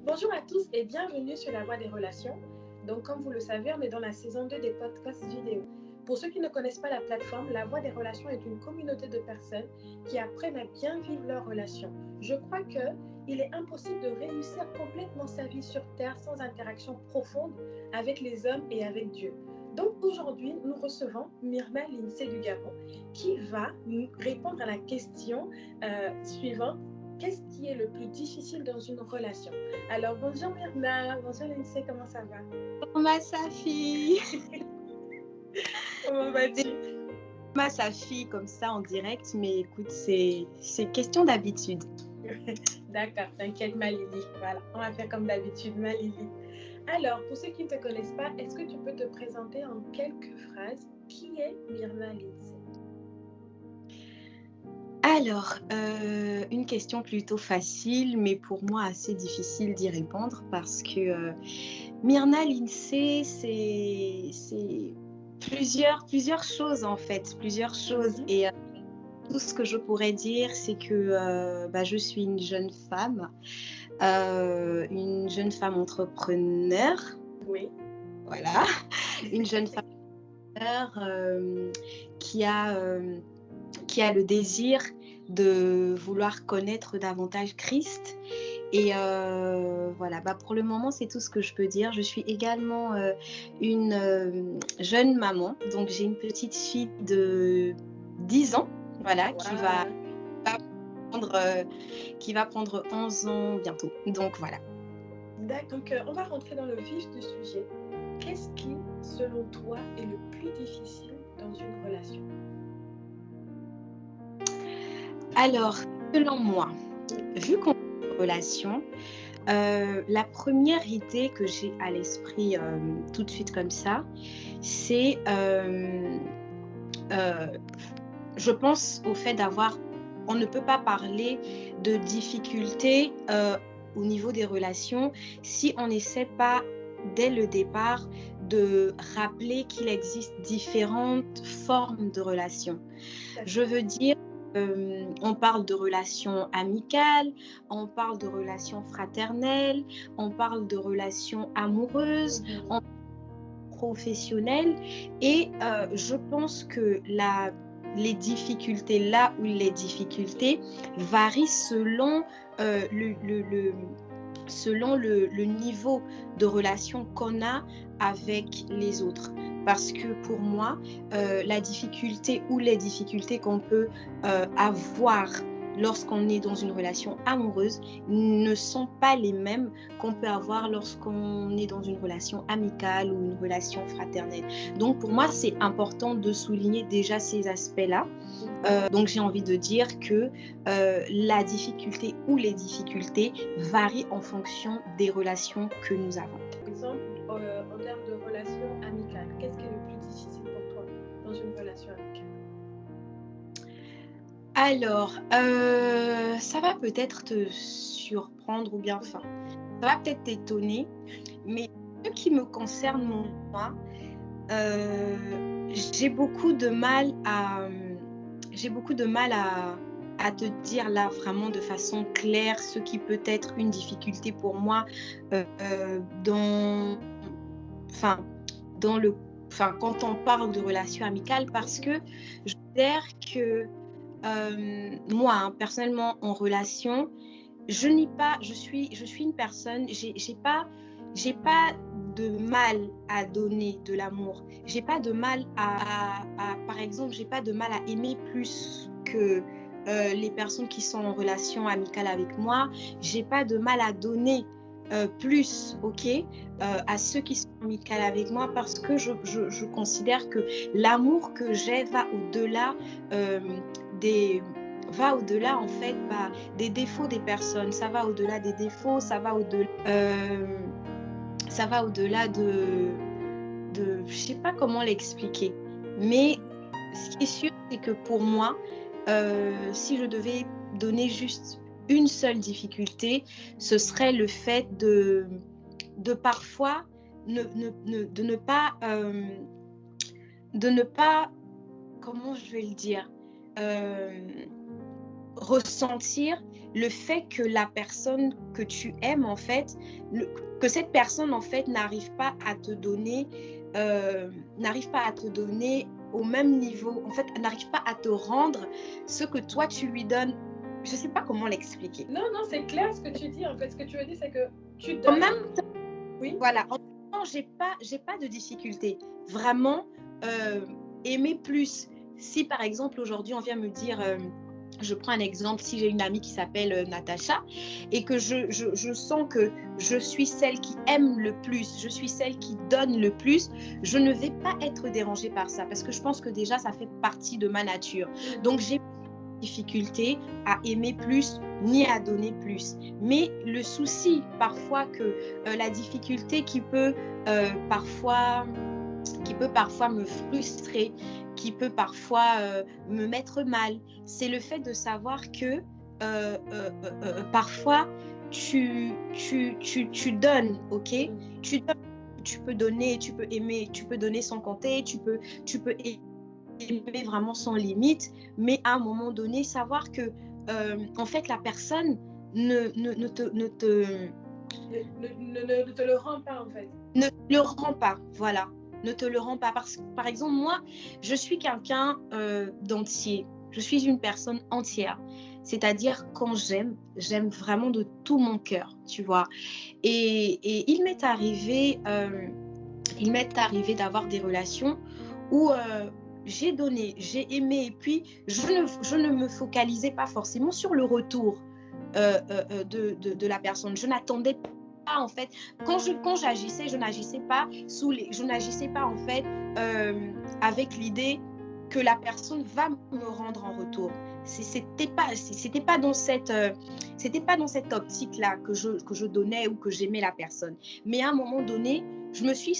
Bonjour à tous et bienvenue sur la Voie des relations. Donc, comme vous le savez, on est dans la saison 2 des podcasts vidéo. Pour ceux qui ne connaissent pas la plateforme, la Voie des relations est une communauté de personnes qui apprennent à bien vivre leurs relations. Je crois qu'il est impossible de réussir complètement sa vie sur Terre sans interaction profonde avec les hommes et avec Dieu. Donc aujourd'hui, nous recevons Myrna Lindsay du Gabon qui va nous répondre à la question suivante. Qu'est-ce qui est le plus difficile dans une relation? Alors, bonjour Myrna, bonjour Lindsay, comment ça va? Ma Safi. Comment vas-tu? Ma Safi comme ça en direct, mais écoute, c'est question d'habitude. D'accord, t'inquiète ma Lily. Voilà, on va faire comme d'habitude, ma Lily. Alors, pour ceux qui ne te connaissent pas, est-ce que tu peux te présenter en quelques phrases? Qui est Myrna Lindsay? Alors, une question plutôt facile, mais pour moi assez difficile d'y répondre parce que Myrna Lindsay, c'est plusieurs choses en fait, plusieurs choses. Et tout ce que je pourrais dire, c'est que je suis une jeune femme entrepreneur. Oui. Voilà, une jeune femme qui a le désir de vouloir connaître davantage Christ. Et voilà, pour le moment, c'est tout ce que je peux dire. Je suis également une jeune maman. Donc, j'ai une petite fille de 10 ans, voilà, Wow. qui va prendre 11 ans bientôt. Donc, voilà. Donc, on va rentrer dans le vif du sujet. Qu'est-ce qui, selon toi, est le plus difficile dans une relation? Alors, selon moi, vu qu'on est en relation, la première idée que j'ai à l'esprit tout de suite comme ça, c'est, je pense au fait on ne peut pas parler de difficultés au niveau des relations si on n'essaie pas dès le départ de rappeler qu'il existe différentes formes de relations. Je veux dire, on parle de relations amicales, on parle de relations fraternelles, on parle de relations amoureuses, professionnelles. Et je pense que les difficultés varient selon le niveau de relation qu'on a avec les autres. Parce que pour moi, la difficulté ou les difficultés qu'on peut avoir lorsqu'on est dans une relation amoureuse ne sont pas les mêmes qu'on peut avoir lorsqu'on est dans une relation amicale ou une relation fraternelle. Donc pour moi, c'est important de souligner déjà ces aspects-là. Donc j'ai envie de dire que la difficulté ou les difficultés varient en fonction des relations que nous avons. Par exemple, en termes de relations amicales, qu'est-ce qui est le plus difficile pour toi dans une relation amicale? Alors, ça va peut-être te surprendre ou bien, ça va peut-être t'étonner, mais ce qui me concerne moi, j'ai beaucoup de mal à te dire là vraiment de façon claire ce qui peut être une difficulté pour moi quand on parle de relations amicales, parce que je considère que moi, personnellement, en relation, je suis une personne, j'ai pas de mal à donner de l'amour. J'ai pas de mal par exemple, j'ai pas de mal à aimer plus que les personnes qui sont en relation amicale avec moi. J'ai pas de mal à donner plus, à ceux qui sont amicaux avec moi, parce que je considère que l'amour que j'ai va au-delà en fait des défauts des personnes. Ça va au-delà des défauts, ça va au-delà de je sais pas comment l'expliquer, mais ce qui est sûr, c'est que pour moi, si je devais donner juste une seule difficulté, ce serait le fait de parfois de ne pas, comment je vais le dire, ressentir le fait que la personne que tu aimes, en fait, que cette personne, en fait, n'arrive pas à te donner au même niveau, en fait, n'arrive pas à te rendre ce que toi, tu lui donnes. Je ne sais pas comment l'expliquer. Non, c'est clair ce que tu dis. En fait, ce que tu veux dire, c'est que tu En donnes. même temps, Oui. voilà, en même temps, j'ai pas de difficulté. Vraiment, aimer plus. Si, par exemple, aujourd'hui, on vient me dire... je prends un exemple, si j'ai une amie qui s'appelle Natacha et que je sens que je suis celle qui aime le plus, je suis celle qui donne le plus, je ne vais pas être dérangée par ça parce que je pense que déjà ça fait partie de ma nature. Donc j'ai pas de difficulté à aimer plus ni à donner plus. Mais le souci parfois que la difficulté qui peut parfois me frustrer, qui peut parfois me mettre mal, c'est le fait de savoir que parfois tu donnes, ok? Tu donnes, tu peux donner, tu peux aimer, tu peux donner sans compter, tu peux aimer vraiment sans limite, mais à un moment donné, savoir que en fait la personne ne te le rend pas en fait. Ne le rend pas, voilà. Ne te le rend pas. Parce que, par exemple, moi, je suis quelqu'un d'entier. Je suis une personne entière. C'est-à-dire, quand j'aime vraiment de tout mon cœur, tu vois. Et il m'est arrivé d'avoir des relations où j'ai donné, j'ai aimé, et puis je ne me focalisais pas forcément sur le retour de la personne. Je n'attendais pas en fait, quand j'agissais, je n'agissais pas en fait avec l'idée que la personne va me rendre en retour. C'était pas dans cette optique là que je donnais ou que j'aimais la personne. Mais à un moment donné, je me suis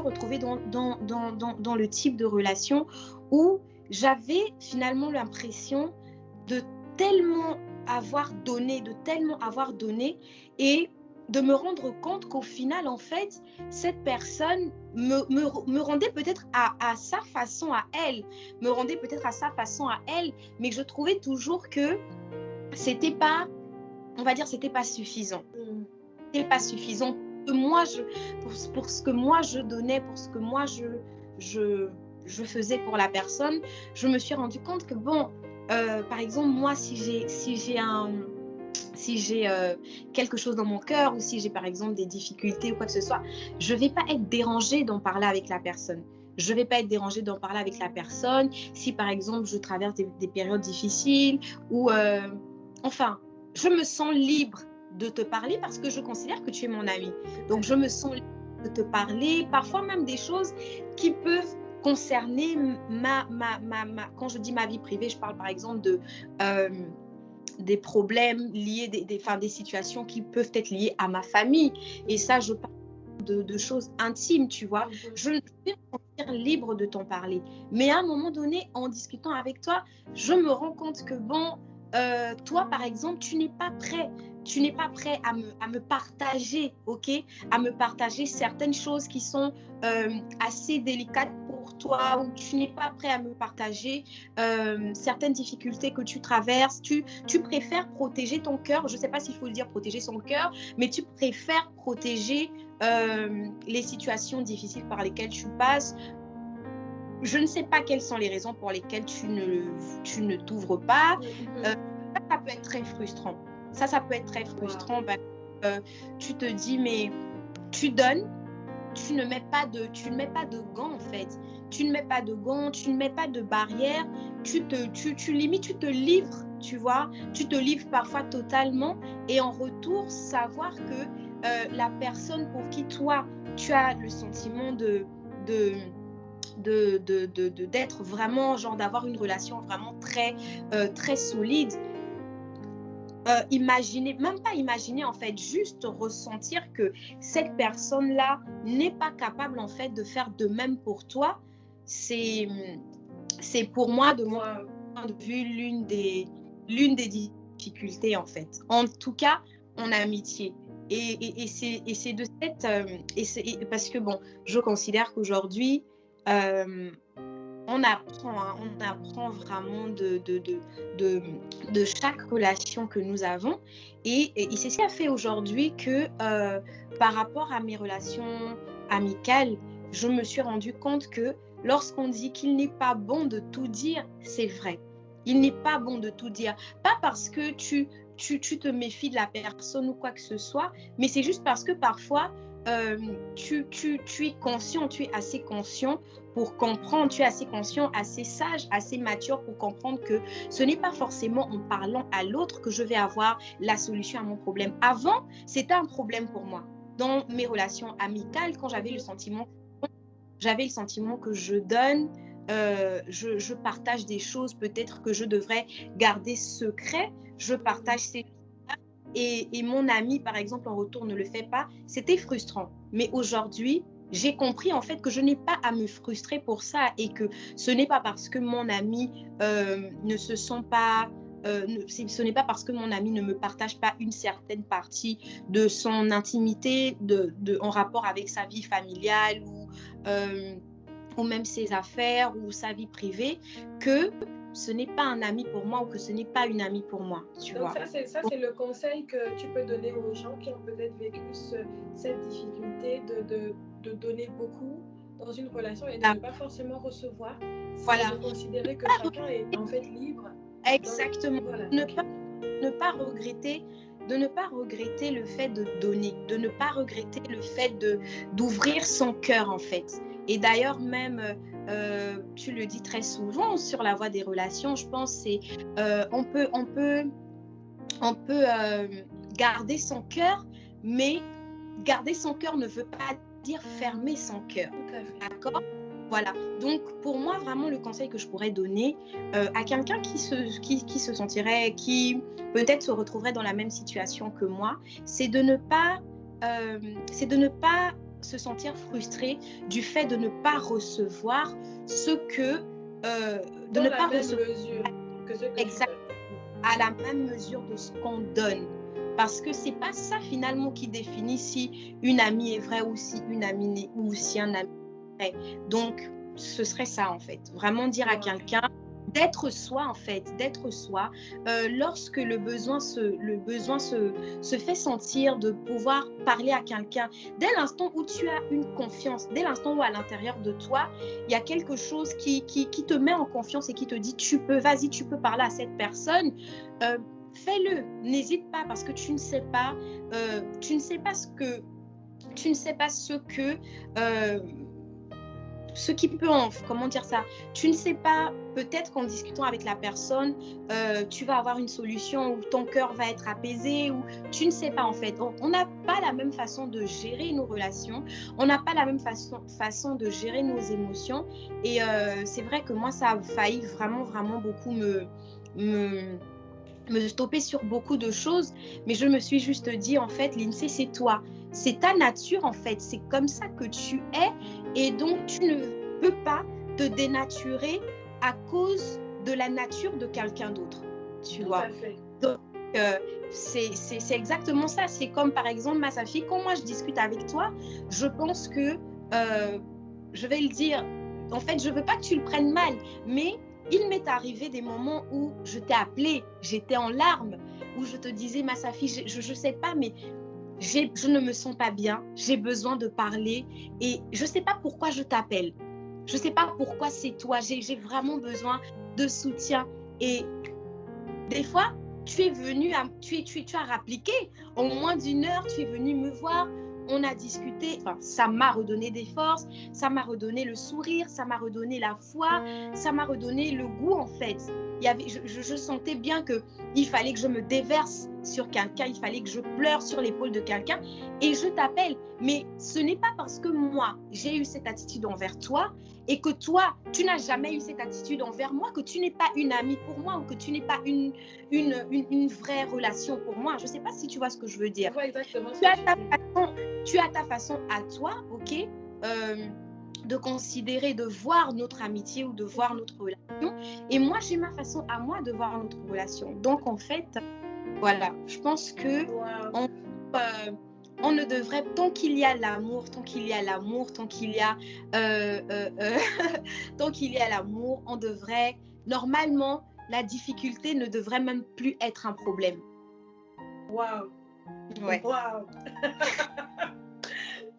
retrouvée dans le type de relation où j'avais finalement l'impression de tellement avoir donné et de me rendre compte qu'au final, en fait, cette personne me rendait peut-être à sa façon à elle, mais que je trouvais toujours que c'était pas, on va dire, c'était pas suffisant. C'était pas suffisant pour ce que moi je donnais, pour ce que moi je faisais pour la personne. Je me suis rendu compte que bon, par exemple, moi, si j'ai quelque chose dans mon cœur ou si j'ai par exemple des difficultés ou quoi que ce soit, je ne vais pas être dérangée d'en parler avec la personne. Si par exemple je traverse des périodes difficiles ou enfin, je me sens libre de te parler parce que je considère que tu es mon ami. Donc je me sens libre de te parler, parfois même des choses qui peuvent concerner quand je dis ma vie privée, je parle par exemple des problèmes liés, des situations qui peuvent être liées à ma famille. Et ça, je parle de choses intimes, tu vois. Je vais me sentir libre de t'en parler. Mais à un moment donné, en discutant avec toi, je me rends compte que bon, toi, par exemple, tu n'es pas prêt à me partager, ok, à me partager certaines choses qui sont assez délicates pour toi, ou tu n'es pas prêt à me partager certaines difficultés que tu traverses. Tu préfères protéger ton cœur. Je ne sais pas s'il faut le dire protéger son cœur, mais tu préfères protéger les situations difficiles par lesquelles tu passes. Je ne sais pas quelles sont les raisons pour lesquelles tu ne t'ouvres pas. Ça peut être très frustrant. Ça peut être très frustrant. Wow. Tu te dis, mais tu donnes, tu ne mets pas de gants en fait. Tu ne mets pas de gants, tu ne mets pas de barrières. Limite, tu te livres, tu vois. Tu te livres parfois totalement. Et en retour, savoir que la personne pour qui toi, tu as le sentiment d'être vraiment, genre d'avoir une relation vraiment très, très solide. Même pas imaginer en fait, juste ressentir que cette personne-là n'est pas capable en fait de faire de même pour toi, c'est pour moi de mon point de vue l'une des difficultés en fait, en tout cas en amitié. Et c'est de cette parce que bon, je considère qu'aujourd'hui en on apprend, hein, on apprend vraiment de chaque relation que nous avons. Et c'est ce qui a fait aujourd'hui que par rapport à mes relations amicales, je me suis rendu compte que lorsqu'on dit qu'il n'est pas bon de tout dire, c'est vrai. Il n'est pas bon de tout dire. Pas parce que tu te méfies de la personne ou quoi que ce soit, mais c'est juste parce que parfois, tu es conscient, tu es assez conscient pour comprendre, tu es assez conscient, assez sage, assez mature pour comprendre que ce n'est pas forcément en parlant à l'autre que je vais avoir la solution à mon problème. Avant, c'était un problème pour moi. Dans mes relations amicales, quand j'avais le sentiment que je donne, je partage des choses peut-être que je devrais garder secret, je partage ces et mon ami, par exemple, en retour ne le fait pas, c'était frustrant. Mais aujourd'hui, j'ai compris en fait que je n'ai pas à me frustrer pour ça et que ce n'est pas parce que mon ami ne se sent pas, ce n'est pas parce que mon ami ne me partage pas une certaine partie de son intimité en rapport avec sa vie familiale ou même ses affaires ou sa vie privée, que ce n'est pas un ami pour moi ou que ce n'est pas une amie pour moi, tu vois. Ça, c'est le conseil que tu peux donner aux gens qui ont peut-être vécu cette difficulté de donner beaucoup dans une relation et de ne pas forcément recevoir. Voilà. De considérer que chacun est en fait libre. Exactement. Voilà. Ne pas regretter le fait de donner, de ne pas regretter le fait d'ouvrir son cœur en fait. Et d'ailleurs même, tu le dis très souvent sur la voie des relations, je pense, c'est on peut garder son cœur, mais garder son cœur ne veut pas dire fermer son cœur. D'accord ? Voilà. Donc, pour moi, vraiment, le conseil que je pourrais donner à quelqu'un qui se sentirait, qui peut-être se retrouverait dans la même situation que moi, c'est de ne pas se sentir frustré du fait de ne pas recevoir ce que... de ne pas recevoir à la même mesure de ce qu'on donne. Parce que c'est pas ça finalement qui définit si une amie est vraie ou si une amie n'est, ou si un ami est vrai. Donc ce serait ça en fait, vraiment dire à quelqu'un d'être soi en fait, d'être soi. Lorsque le besoin se fait sentir de pouvoir parler à quelqu'un, dès l'instant où tu as une confiance, dès l'instant où à l'intérieur de toi il y a quelque chose qui te met en confiance et qui te dit tu peux parler à cette personne. Fais-le, n'hésite pas parce que tu ne sais pas ce qui peut comment dire ça, tu ne sais pas, peut-être qu'en discutant avec la personne, tu vas avoir une solution où ton cœur va être apaisé, ou tu ne sais pas en fait. On n'a pas la même façon de gérer nos relations, on n'a pas la même façon de gérer nos émotions, et c'est vrai que moi ça a failli vraiment beaucoup me stopper sur beaucoup de choses, mais je me suis juste dit en fait, Lindsay, c'est toi, c'est ta nature en fait, c'est comme ça que tu es, et donc tu ne peux pas te dénaturer à cause de la nature de quelqu'un d'autre, tu vois. Donc c'est exactement ça. C'est comme par exemple Masafi, quand moi je discute avec toi, je pense que je vais le dire, en fait je veux pas que tu le prennes mal, mais il m'est arrivé des moments où je t'ai appelé, j'étais en larmes, où je te disais, Masafi, je sais pas, mais je ne me sens pas bien, j'ai besoin de parler et je sais pas pourquoi je t'appelle. Je sais pas pourquoi c'est toi, j'ai vraiment besoin de soutien. Et des fois, tu es venu, tu as rappliqué. En moins d'une heure, tu es venu me voir. On a discuté, enfin, ça m'a redonné des forces, ça m'a redonné le sourire, ça m'a redonné la foi, ça m'a redonné le goût en fait. Je sentais bien qu'il fallait que je me déverse sur quelqu'un, il fallait que je pleure sur l'épaule de quelqu'un et je t'appelle. Mais ce n'est pas parce que moi, j'ai eu cette attitude envers toi et que toi, tu n'as jamais eu cette attitude envers moi, que tu n'es pas une amie pour moi ou que tu n'es pas une vraie relation pour moi. Je ne sais pas si tu vois ce que je veux dire. Ouais, exactement. Tu as ta façon à toi, ok, de considérer, de voir notre amitié ou de voir notre relation. Et moi, j'ai ma façon à moi de voir notre relation. Donc, en fait, voilà, je pense que on ne devrait, tant qu'il y a l'amour, tant qu'il y a l'amour, tant qu'il y a, tant qu'il y a l'amour, on devrait, normalement, la difficulté ne devrait même plus être un problème. Waouh! Ouais. Waouh!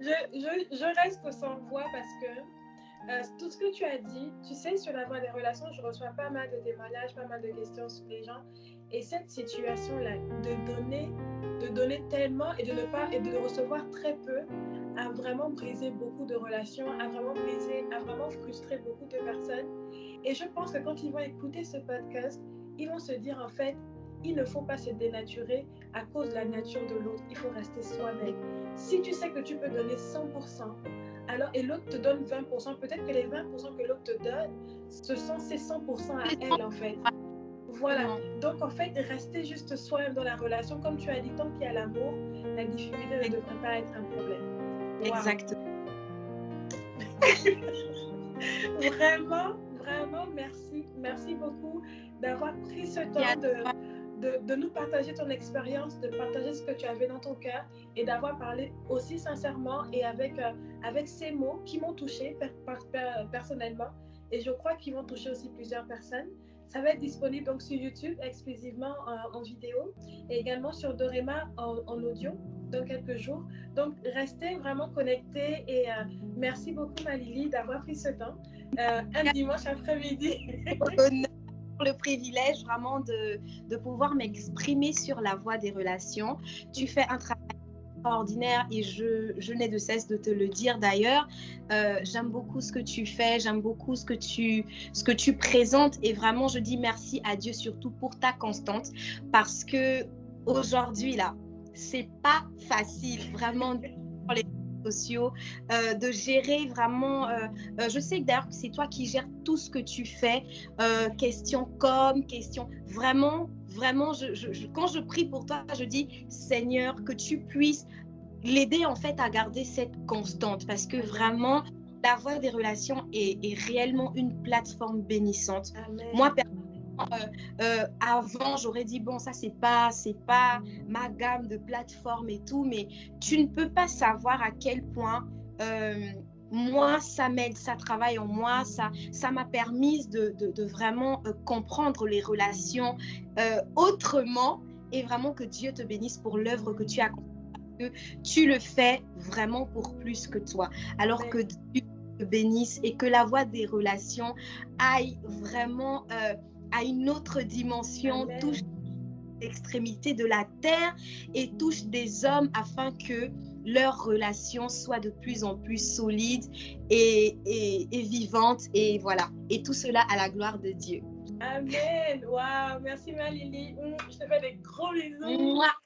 je reste sans voix parce que tout ce que tu as dit, tu sais, sur la voie des relations, je reçois pas mal de témoignages, pas mal de questions sur les gens. Et cette situation-là, de donner tellement et de recevoir très peu, a vraiment brisé beaucoup de relations, a vraiment frustré beaucoup de personnes. Et je pense que quand ils vont écouter ce podcast, ils vont se dire en fait, il ne faut pas se dénaturer à cause de la nature de l'autre. Il faut rester soi-même. Si tu sais que tu peux donner 100%, alors, et l'autre te donne 20%, peut-être que les 20% que l'autre te donne, ce sont ses 100% à elle en fait. Voilà. Donc en fait, rester juste soi-même dans la relation, comme tu as dit, tant qu'il y a l'amour, la difficulté ne devrait pas être un problème. Wow. Exactement. Vraiment, merci. Merci beaucoup d'avoir pris ce temps de nous partager ton expérience, de partager ce que tu avais dans ton cœur et d'avoir parlé aussi sincèrement et avec ces mots qui m'ont touchée personnellement et je crois qu'ils vont toucher aussi plusieurs personnes. Ça va être disponible donc sur YouTube exclusivement en vidéo et également sur Dorema en audio dans quelques jours. Donc, restez vraiment connectés et merci beaucoup Malili d'avoir pris ce temps. Un dimanche après-midi. Le privilège vraiment de pouvoir m'exprimer sur la voie des relations. Tu fais un travail extraordinaire et je n'ai de cesse de te le dire d'ailleurs. J'aime beaucoup ce que tu fais, j'aime beaucoup ce que tu présentes et vraiment je dis merci à Dieu surtout pour ta constante parce que aujourd'hui là, c'est pas facile vraiment pour les sociaux, de gérer vraiment, je sais que d'ailleurs c'est toi qui gères tout ce que tu fais, question com, question, vraiment, quand je prie pour toi, je dis Seigneur, que tu puisses l'aider en fait à garder cette constante parce que vraiment, la voie des relations est réellement une plateforme bénissante. Amen. Moi, avant, j'aurais dit, bon, ça, c'est pas ma gamme de plateformes et tout, mais tu ne peux pas savoir à quel point moi, ça m'aide, ça travaille en moi, ça m'a permis de vraiment comprendre les relations autrement et vraiment que Dieu te bénisse pour l'œuvre que tu as accomplie, parce que tu le fais vraiment pour plus que toi. Alors que Dieu te bénisse et que la voie des relations aille vraiment à une autre dimension, Amen. touche l'extrémité de la terre et touche des hommes afin que leur relation soit de plus en plus solide et vivante et voilà. Et tout cela à la gloire de Dieu. Amen. Waouh, merci Malili. Je te fais des gros bisous. Mouah.